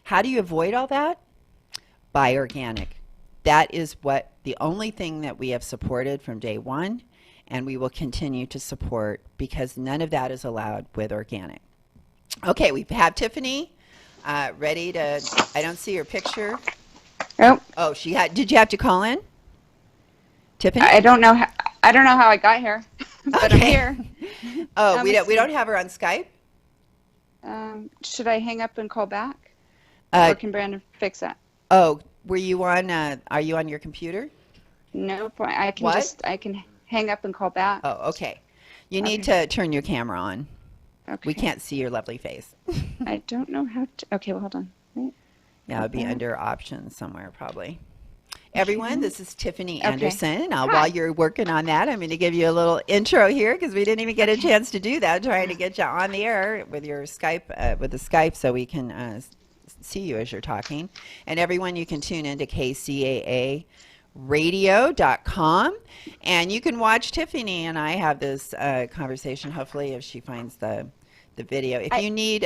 How do you avoid all that? Buy organic. That is what the only thing that we have supported from day one, and we will continue to support because none of that is allowed with organic. Okay, we have Tiffany ready to. I don't see her picture. Oh, Oh, she had. Did you have to call in, Tiffany? I don't know how, I don't know how I got here, but I'm Okay. here. Oh, Let's we don't see. have her on Skype. Should I hang up and call back, Uh, or can Brandon fix that? oh, were you on? Are you on your computer? No, What? I can hang up and call back. Oh, okay. You need Okay, to turn your camera on. We okay. can't see your lovely face. I don't know how to. Okay, well, hold on. Wait, Yeah, go it'll be back. under options somewhere probably. Everyone, Okay. this is Tiffany Okay. Anderson. While Hi. you're working on that, I'm going to give you a little intro here because we didn't even get a Okay. chance to do that. Trying to get you on the air with your Skype, with the Skype, so we can see you as you're talking. And everyone, you can tune into KCAA radio.com and you can watch Tiffany and I have this conversation, hopefully, if she finds the video. If I you need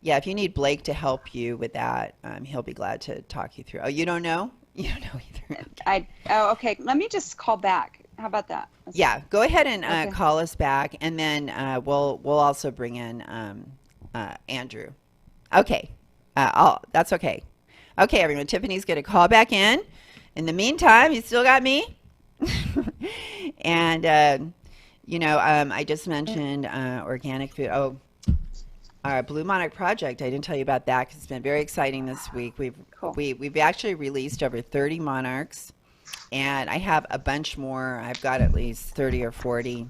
yeah, if you need Blake to help you with that, he'll be glad to talk you through. Oh, you don't know? You don't know either. Okay. oh, okay. Let me just call back. How about that? Yeah, go ahead and Okay. call us back, and then we'll also bring in Andrew. Okay, that's okay. Okay, everyone. Tiffany's going to call back in. In the meantime, you still got me. And I just mentioned organic food. Oh, our Blue Monarch project. I didn't tell you about that because it's been very exciting this week. Cool. We've actually released over 30 monarchs, and I have a bunch more. I've got at least 30 or 40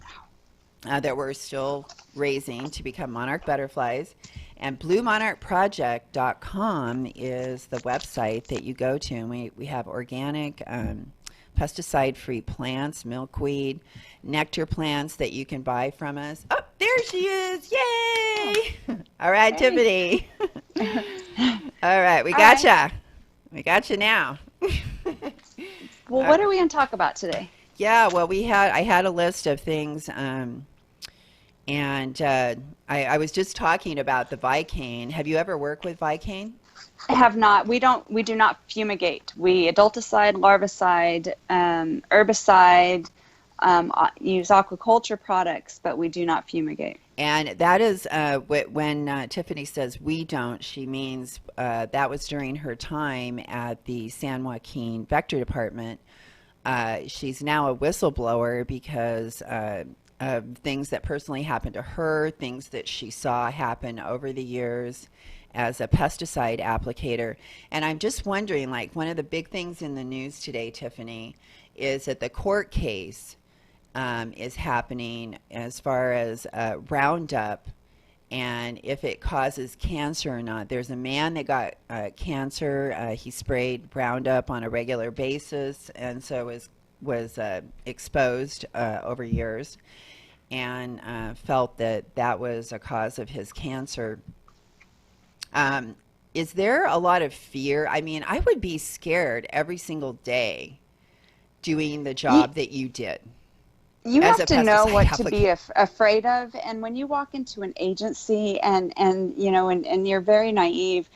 that we're still raising to become monarch butterflies. And bluemonarchproject.com is the website that you go to. And we have organic, pesticide-free plants, milkweed, nectar plants that you can buy from us. Oh, there she is. Oh, Yay! All right, hey. Tiffany. All right, we All right. gotcha. We got you now. Well, Uh, what are we going to talk about today? yeah, well, I had a list of things, and I was just talking about the Vicane. Have you ever worked with Vicane? I have not. We do not fumigate. We adulticide, larvicide, herbicide, use aquaculture products, but we do not fumigate. And that is when Tiffany says we don't, she means that was during her time at the San Joaquin Vector Department. She's now a whistleblower because of things that personally happened to her, things that she saw happen over the years as a pesticide applicator. And I'm just wondering, like, one of the big things in the news today, Tiffany, is that the court case is happening as far as Roundup and if it causes cancer or not. There's a man that got cancer. He sprayed Roundup on a regular basis, and so was exposed over years, and felt that that was a cause of his cancer. Is there a lot of fear? I mean, I would be scared every single day doing the You, job that you did you as have a to know pesticide what to be applicator. afraid of, and when you walk into an agency and you're very naive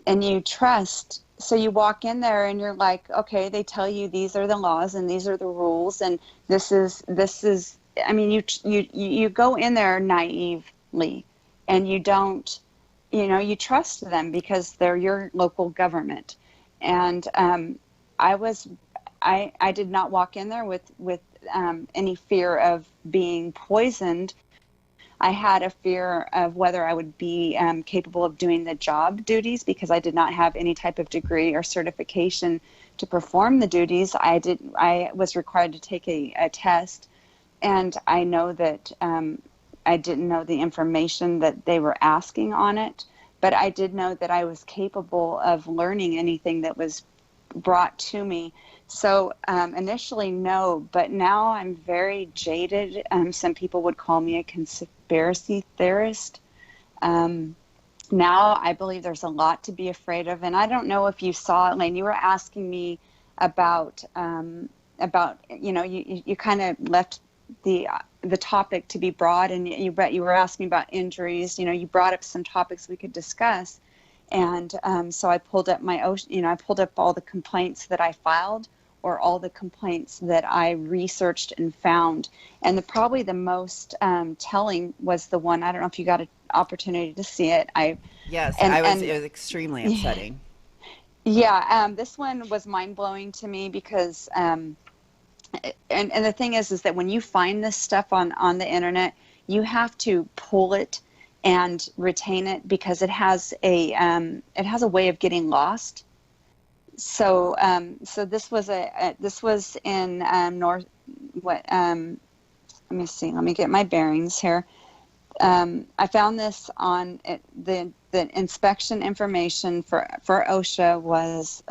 and you trust, so you walk in there and you're like, okay, they tell you these are the laws and these are the rules and this is I mean, you go in there naively, and you don't, you trust them because they're your local government. And I was I did not walk in there with any fear of being poisoned. I had a fear of whether I would be capable of doing the job duties because I did not have any type of degree or certification to perform the duties. I was required to take a test, and I know that I didn't know the information that they were asking on it, but I did know that I was capable of learning anything that was brought to me. So initially, no, but now I'm very jaded. Some people would call me a conspiracy theorist. Um, Now I believe there's a lot to be afraid of, and I don't know if you saw, Elaine. You were asking me about you kind of left the topic to be broad, and you were asking about injuries. You brought up some topics we could discuss. And so I pulled up I pulled up all the complaints that I filed, or all the complaints that I researched and found. And probably the most telling was the one, I don't know if you got an opportunity to see it. Yes, it And was extremely upsetting. yeah, this one was mind blowing to me because, and the thing is that when you find this stuff on the internet, you have to pull it and retain it, because it has a way of getting lost. So so this was in North, what let me see, let me get my bearings here. I found this on the inspection information for OSHA was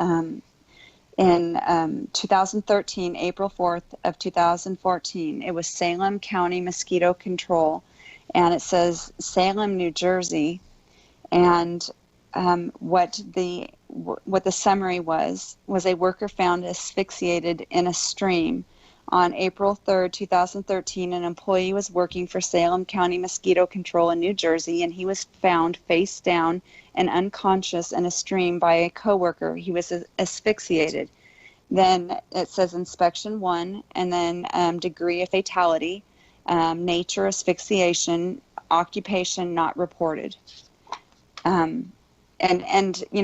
in 2013, April 4th of 2014. It was Salem County Mosquito Control, and it says Salem, New Jersey. And what the summary was a worker found asphyxiated in a stream. On April 3rd, 2013, an employee was working for Salem County Mosquito Control in New Jersey, and he was found face down and unconscious in a stream by a coworker. He was asphyxiated. Then it says inspection 1, and then degree of fatality, nature asphyxiation, occupation not reported. And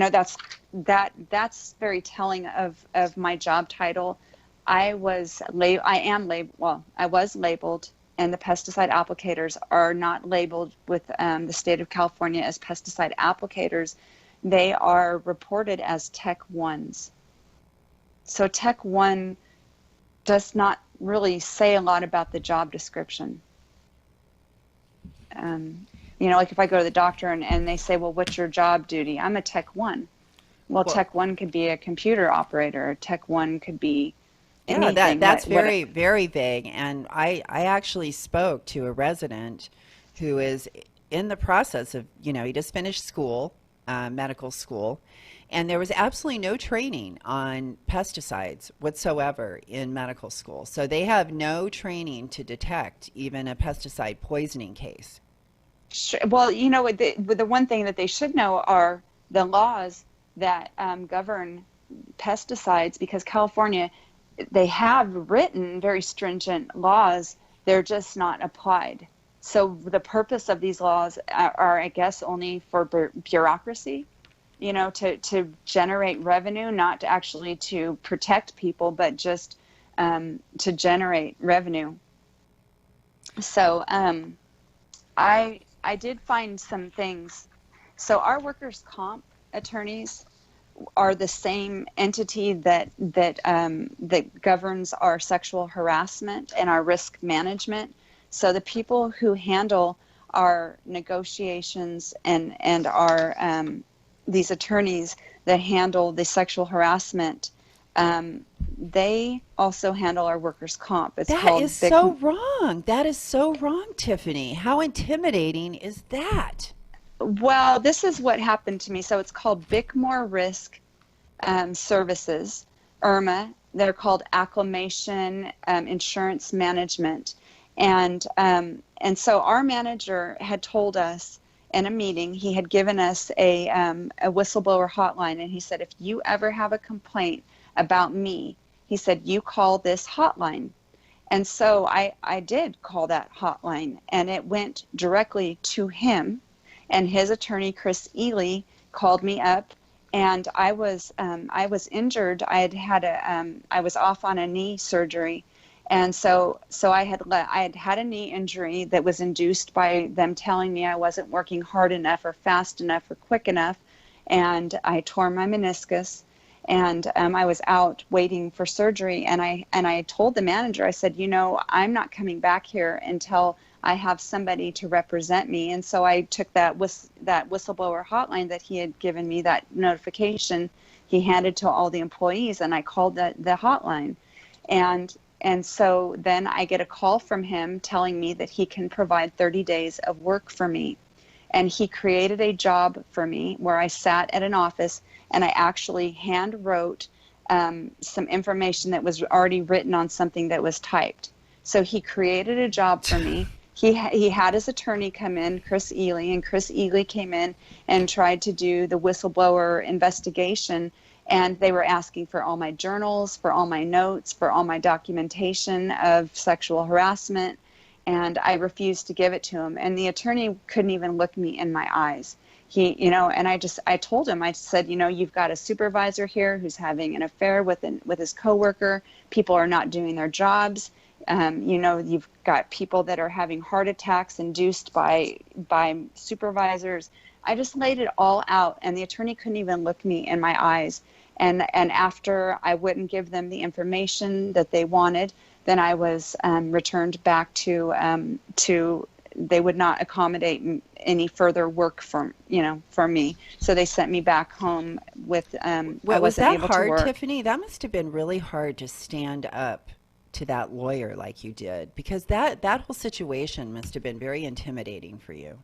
that's very telling of my job title. I was labeled, and the pesticide applicators are not labeled with the state of California as pesticide applicators. They are reported as Tech 1s. So Tech 1 does not really say a lot about the job description. Like if I go to the doctor and they say, well, what's your job duty? I'm a Tech 1. Well, Tech 1 could be a computer operator. Tech 1 could be anything. That's very, very vague. And I actually spoke to a resident who is in the process of, he just finished school, medical school, and there was absolutely no training on pesticides whatsoever in medical school. So they have no training to detect even a pesticide poisoning case. Sure. Well, the one thing that they should know are the laws that govern pesticides, because California, they have written very stringent laws. They're just not applied. So the purpose of these laws are I guess, only for bureaucracy, to generate revenue, not actually to protect people, but just to generate revenue. So I did find some things. So our workers' comp attorneys are the same entity that governs our sexual harassment and our risk management. So the people who handle our negotiations and our these attorneys that handle the sexual harassment, they also handle our workers' comp. That is so wrong. That is so wrong, Tiffany. How intimidating is that? Well, this is what happened to me. So it's called Bickmore Risk Services, IRMA. They're called Acclimation Insurance Management. And so our manager had told us in a meeting, he had given us a whistleblower hotline, and he said, if you ever have a complaint about me, he said, you call this hotline. And so I did call that hotline, and it went directly to him. And his attorney, Chris Ely, called me up, and I was injured. I was off on a knee surgery, and so I had had a knee injury that was induced by them telling me I wasn't working hard enough or fast enough or quick enough, and I tore my meniscus. And I was out waiting for surgery, and I told the manager, I said, I'm not coming back here until I have somebody to represent me. And so I took that whistleblower hotline that he had given me, that notification he handed to all the employees, and I called the hotline. And so then I get a call from him telling me that he can provide 30 days of work for me. And he created a job for me where I sat at an office and I actually hand wrote some information that was already written on something that was typed. So he created a job for me. He had his attorney come in, Chris Ely, and Chris Ely came in and tried to do the whistleblower investigation. And they were asking for all my journals, for all my notes, for all my documentation of sexual harassment. And I refused to give it to him. And the attorney couldn't even look me in my eyes. And I told him, I said, you've got a supervisor here who's having an affair with his coworker. People are not doing their jobs. You've got people that are having heart attacks induced by supervisors. I just laid it all out, and the attorney couldn't even look me in my eyes. And after I wouldn't give them the information that they wanted, then I was returned back to they would not accommodate any further work for me. So they sent me back home with I Was wasn't that able to hard, work. Tiffany? That must have been really hard to stand up to that lawyer like you did, because that whole situation must have been very intimidating for you.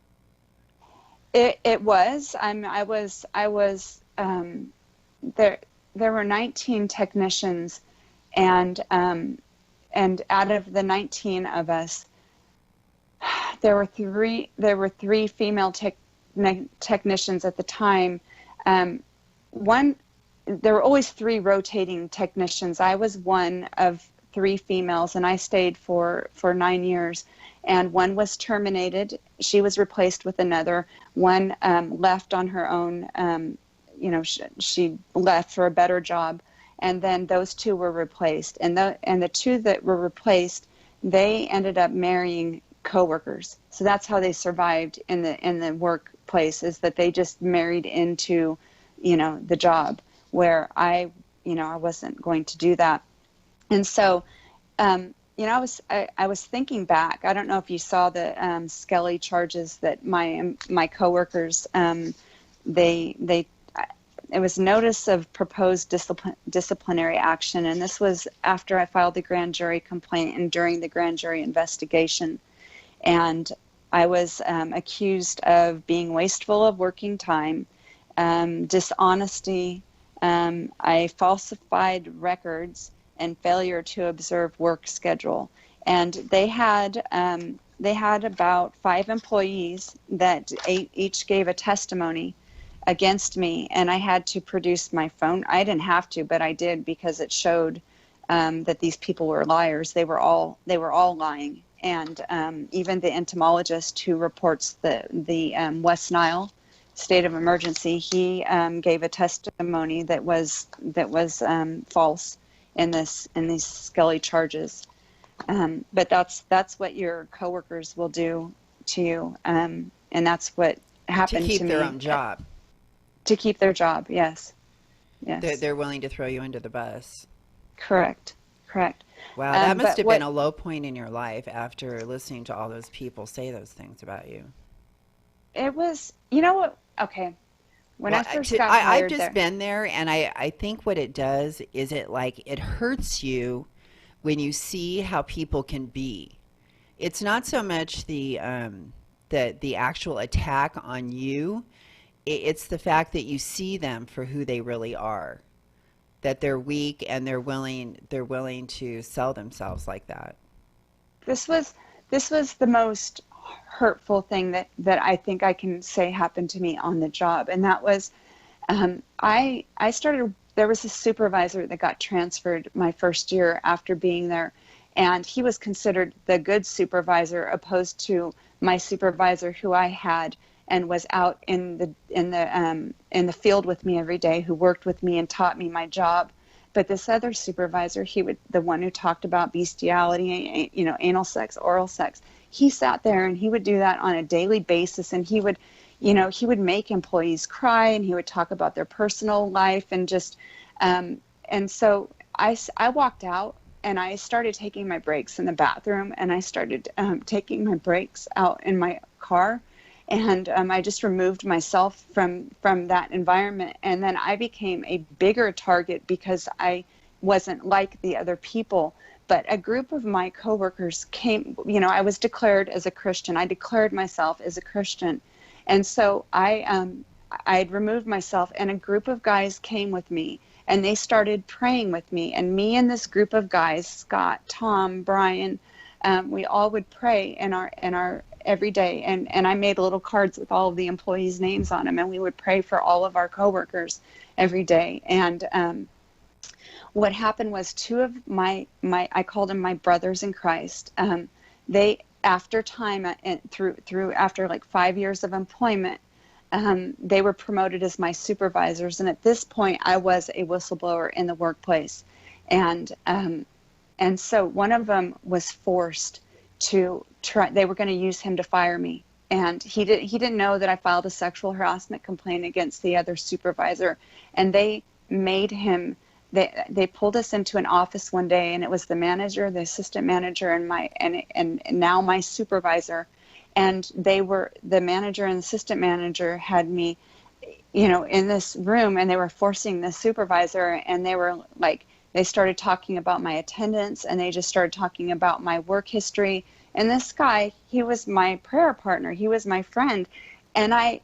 It was. I was there. There were 19 technicians, and out of the 19 of us, there were three female technicians at the time. One, there were always three rotating technicians. I was one of three females, and I stayed for 9 years. And one was terminated. She was replaced with another. One left on her own. She left for a better job, and then those two were replaced. And the two that were replaced, they ended up marrying coworkers. So that's how they survived in the workplace, is that they just married into, the job, where I wasn't going to do that. And so, I was thinking back. I don't know if you saw the Skelly charges that my coworkers, it was notice of proposed disciplinary action, and this was after I filed the grand jury complaint and during the grand jury investigation. And I was accused of being wasteful of working time, dishonesty. I falsified records, and failure to observe work schedule. And they had about 5 employees that each gave a testimony against me, and I had to produce my phone. I didn't have to, but I did, because it showed that these people were liars. They were all lying. And even the entomologist who reports the West Nile state of emergency, he gave a testimony that was false in these Skelly charges. But that's what your coworkers will do to you, and that's what happened to me. To keep their own job. To keep their job, yes. They're willing to throw you under the bus. Correct. Wow, that must have been a low point in your life after listening to all those people say those things about you. It was, what? Okay. When I first got I've hired just been there, and I think what it does is it hurts you when you see how people can be. It's not so much the actual attack on you. It's the fact that you see them for who they really are, that they're weak and they're willing to sell themselves like that. This was the most hurtful thing that I think I can say happened to me on the job, and that was I started. There was a supervisor that got transferred my first year after being there, and he was considered the good supervisor, opposed to my supervisor, who I had and was out in the field with me every day, who worked with me and taught me my job. But this other supervisor, the one who talked about bestiality, anal sex, oral sex, he sat there and he would do that on a daily basis, and he would make employees cry, and he would talk about their personal life, and just and so I walked out, and I started taking my breaks in the bathroom, and I started taking my breaks out in my car, and I just removed myself from that environment. And then I became a bigger target because I wasn't like the other people. But a group of my coworkers came, I was declared as a Christian. I declared myself as a Christian. And so I'd removed myself, and a group of guys came with me, and they started praying with me. And me and this group of guys, Scott, Tom, Brian, we all would pray in our every day, and I made little cards with all of the employees' names on them, and we would pray for all of our coworkers every day. And what happened was two of my I called them my brothers in Christ. They after time and through after like 5 years of employment, they were promoted as my supervisors, and at this point, I was a whistleblower in the workplace, and so one of them was forced to try. They were going to use him to fire me, and he didn't know that I filed a sexual harassment complaint against the other supervisor, and they made him. They pulled us into an office one day, and it was the manager, the assistant manager, and now my supervisor, and the manager and the assistant manager had me, in this room, and they were forcing the supervisor, and they started talking about my attendance, and they just started talking about my work history. And this guy, he was my prayer partner, he was my friend, and I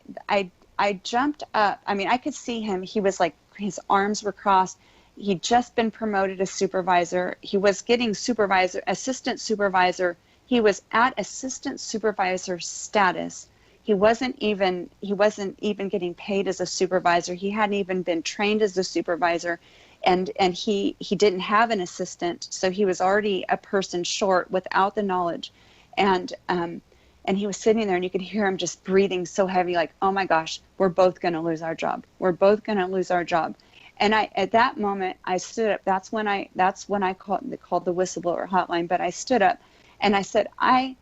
jumped up. I mean, I could see him. He was like, his arms were crossed. He'd just been promoted as supervisor. He was getting assistant supervisor. He was at assistant supervisor status. He wasn't even getting paid as a supervisor. He hadn't even been trained as a supervisor, and he didn't have an assistant, so he was already a person short without the knowledge, and he was sitting there, and you could hear him just breathing so heavy, like, oh my gosh, we're both going to lose our job. We're both going to lose our job. And at that moment, I stood up. That's when I called the whistleblower hotline. But I stood up, and I said, I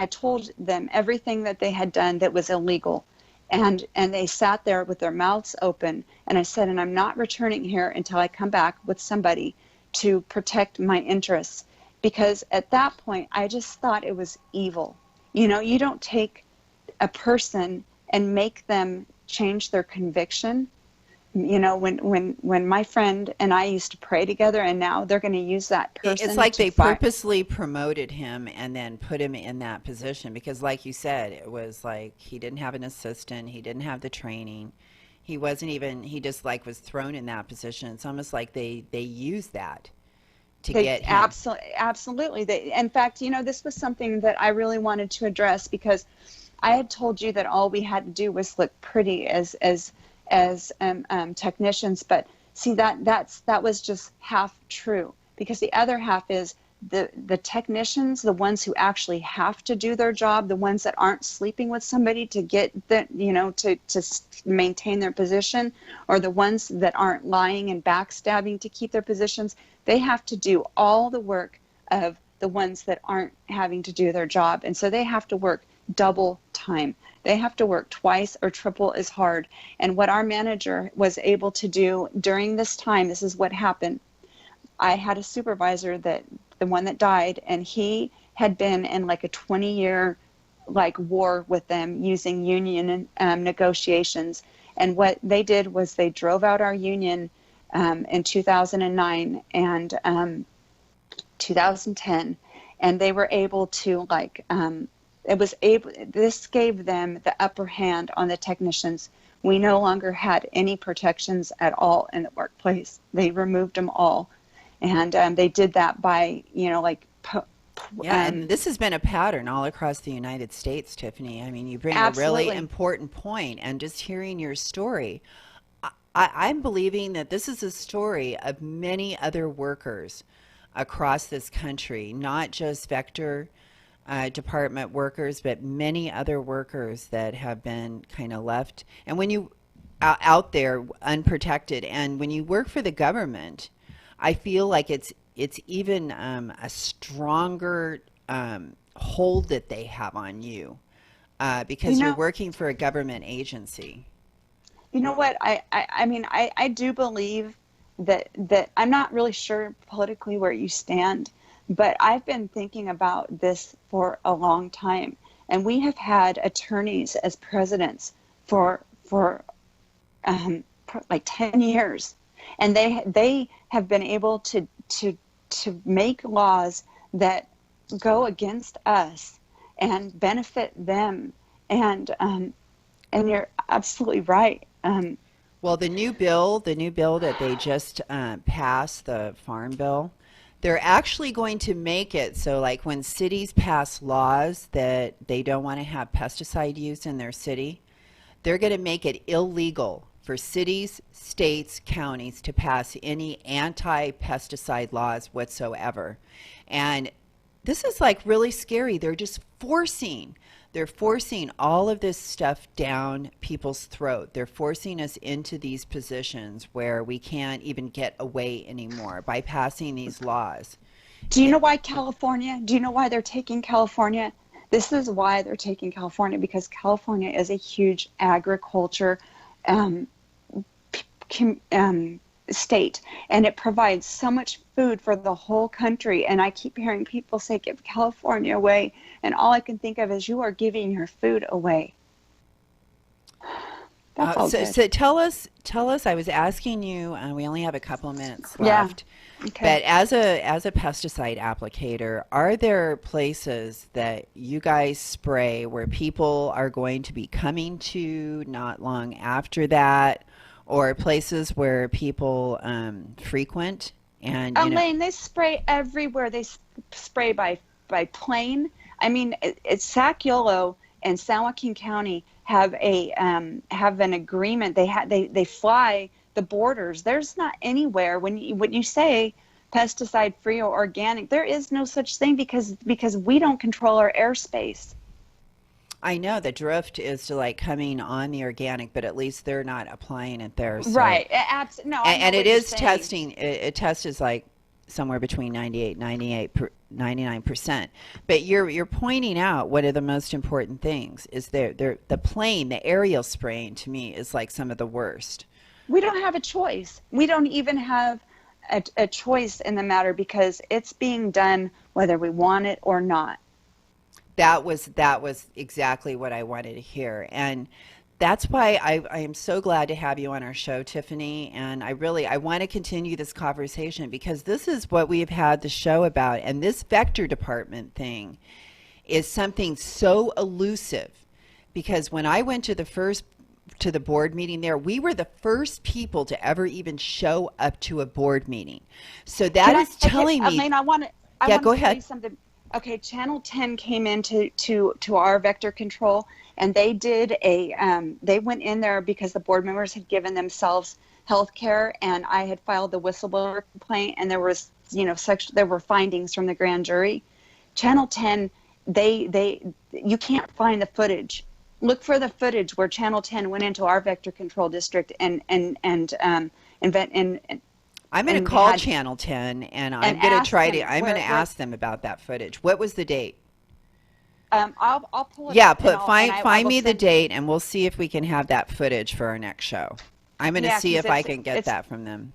told them everything that they had done that was illegal, and they sat there with their mouths open. And I said, and I'm not returning here until I come back with somebody to protect my interests, because at that point, I just thought it was evil. You don't take a person and make them change their conviction. When my friend and I used to pray together, and now they're going to use that person. It's like they purposely promoted him and then put him in that position because, like you said, it was like he didn't have an assistant, he didn't have the training, he just like was thrown in that position. It's almost like they used that to get him. Absolutely. In fact, this was something that I really wanted to address, because I had told you that all we had to do was look pretty as technicians, but see, that was just half true, because the other half is the technicians, the ones who actually have to do their job, the ones that aren't sleeping with somebody to get to maintain their position, or the ones that aren't lying and backstabbing to keep their positions. They have to do all the work of the ones that aren't having to do their job, and so they have to work double time. They have to work twice or triple as hard. And what our manager was able to do during this time, this is what happened. I had a supervisor, the one that died, and he had been in like a 20-year war with them using union negotiations. And what they did was they drove out our union in 2009 and 2010, and they were able to this gave them the upper hand on the technicians. We no longer had any protections at all in the workplace. They removed them all. And they did that by, and this has been a pattern all across the United States, Tiffany. I mean, you bring absolutely. a really important point, and just hearing your story, I'm believing that this is a story of many other workers across this country, not just Vector department workers, but many other workers that have been kind of left. And when you out there unprotected, and when you work for the government, I feel like it's even a stronger hold that they have on you because you're working for a government agency. You know what? I mean, I do believe that I'm not really sure politically where you stand, but I've been thinking about this for a long time, and we have had attorneys as presidents for like 10 years, and they have been able to make laws that go against us and benefit them, and you're absolutely right. Well, the new bill that they just passed, the farm bill, They're actually going to make it so, like, when cities pass laws that they don't want to have pesticide use in their city, they're going to make it illegal for cities, states, counties to pass any anti-pesticide laws whatsoever. And this is like really scary. They're forcing all of this stuff down people's throat. They're forcing us into these positions where we can't even get away anymore by passing these laws. Do you know why California? Do you know why they're taking California? This is why they're taking California, because California is a huge agriculture state, and it provides so much food for the whole country. And I keep hearing people say, give California away, and all I can think of is, you are giving your food away. That's all good. So tell us, I was asking you, we only have a couple of minutes left. Yeah. Okay. But as a pesticide applicator, are there places that you guys spray where people are going to be coming to not long after that, or places where people frequent? And Elaine, they spray everywhere. They spray by plane. I mean, Sac-Yolo and San Joaquin County have an agreement. They fly the borders. There's not anywhere when you say pesticide free or organic, there is no such thing, because we don't control our airspace. I know the drift is to like coming on the organic, but at least they're not applying it there. So. Right. No. And it is testing. It tests like somewhere between 99%. But you're pointing out one of the most important things is the aerial spraying, to me, is like some of the worst. We don't have a choice. We don't even have a choice in the matter, because it's being done whether we want it or not. That was exactly what I wanted to hear. And that's why I am so glad to have you on our show, Tiffany. And I want to continue this conversation, because this is what we've had the show about. And this vector department thing is something so elusive, because when I went to the board meeting there, we were the first people to ever even show up to a board meeting. So that is telling me. Elaine, I want to go ahead. tell you something. Okay, Channel 10 came into our vector control, and they did they went in there because the board members had given themselves health care, and I had filed the whistleblower complaint, and there was, there were findings from the grand jury. Channel 10, you can't find the footage. Look for the footage where Channel 10 went into our vector control district and I'm going to call Channel 10, and I'm going to ask them about that footage. What was the date? I'll pull it. Yeah, up. Find me the date, and we'll see if we can have that footage for our next show. I'm going to see if I can get that from them.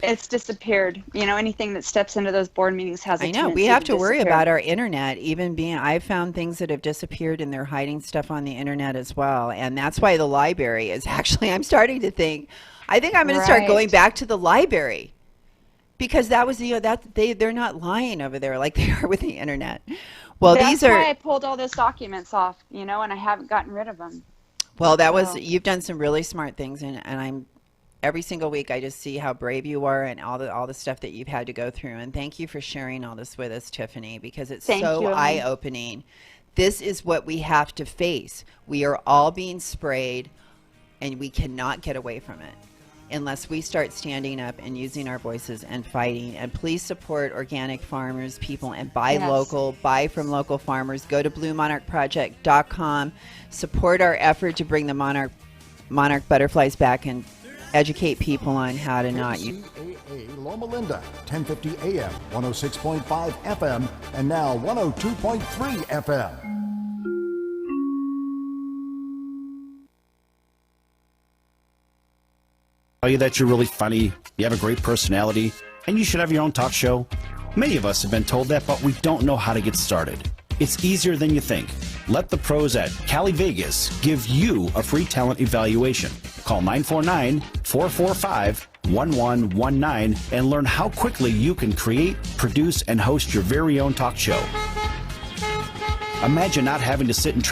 It's disappeared. Anything that steps into those board meetings has a tendency we have to worry disappear. about our internet I've found things that have disappeared, and they're hiding stuff on the internet as well. And that's why the library is actually, I'm starting to think, I'm going to start going back to the library. Because that was they're not lying over there like they are with the internet. Well, that's why I pulled all those documents off, and I haven't gotten rid of them. Well, you've done some really smart things, and I'm every single week I just see how brave you are and all the stuff that you've had to go through. And thank you for sharing all this with us, Tiffany, because it's so eye-opening. This is what we have to face. We are all being sprayed, and we cannot get away from it unless we start standing up and using our voices and fighting. And please support organic farmers, people, and buy local, buy from local farmers. Go to bluemonarchproject.com. Support our effort to bring the monarch butterflies back and educate people on how to not use. KCAA Loma Linda, 1050 AM, 106.5 FM, and now 102.3 FM. Tell you that you're really funny, you have a great personality, and you should have your own talk show? Many of us have been told that, but we don't know how to get started. It's easier than you think. Let the pros at Cali Vegas give you a free talent evaluation. Call 949-445-1119 and learn how quickly you can create, produce, and host your very own talk show. Imagine not having to sit and